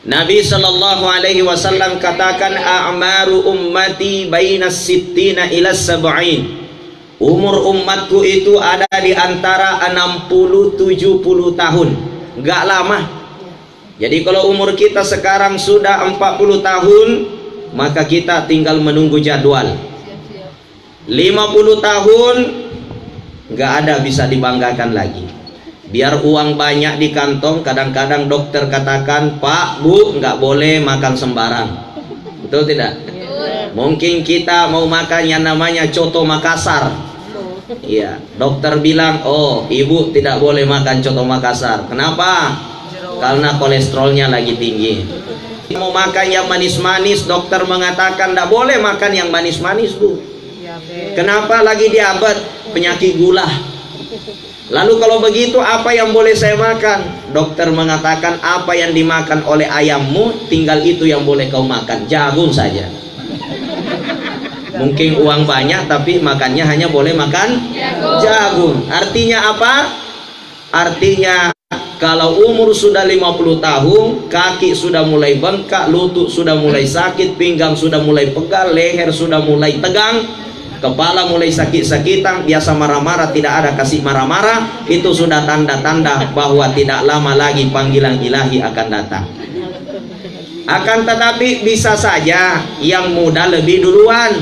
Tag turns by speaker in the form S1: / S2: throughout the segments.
S1: Nabi Shallallahu Alaihi Wasallam katakan, a'maru ummati bainas sittina ila sab'in. Umur umatku itu ada di antara 60-70 tahun, nggak lama. Jadi kalau umur kita sekarang sudah 40 tahun, maka kita tinggal menunggu jadwal. 50 tahun nggak ada bisa dibanggakan lagi. Biar uang banyak di kantong, kadang-kadang dokter katakan, Pak, Bu, nggak boleh makan sembarang. Betul tidak? Mungkin kita mau makan yang namanya coto Makassar. Iya, dokter bilang, oh, ibu tidak boleh makan coto Makassar. Kenapa? Karena kolesterolnya lagi tinggi. Mau makan yang manis-manis, dokter mengatakan tidak boleh makan yang manis-manis, Bu. Kenapa? Lagi diabetes, penyakit gula. Lalu kalau begitu apa yang boleh saya makan? Dokter mengatakan apa yang dimakan oleh ayammu, tinggal itu yang boleh kau makan, jagung saja. Mungkin uang banyak tapi makannya hanya boleh makan jagung. Artinya apa? Artinya kalau umur sudah 50 tahun, kaki sudah mulai bengkak, lutut sudah mulai sakit, pinggang sudah mulai pegal, leher sudah mulai tegang, kepala mulai sakit-sakitan, biasa marah-marah, tidak ada kasih marah-marah, itu sudah tanda-tanda bahwa tidak lama lagi panggilan ilahi akan datang. Akan tetapi bisa saja yang muda lebih duluan.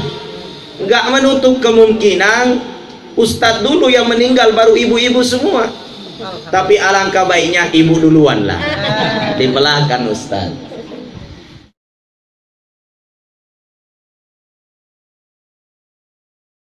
S1: Nggak menutup kemungkinan ustadz dulu yang meninggal baru ibu-ibu semua. Tapi alangkah baiknya ibu duluan lah, di belakang ustadz.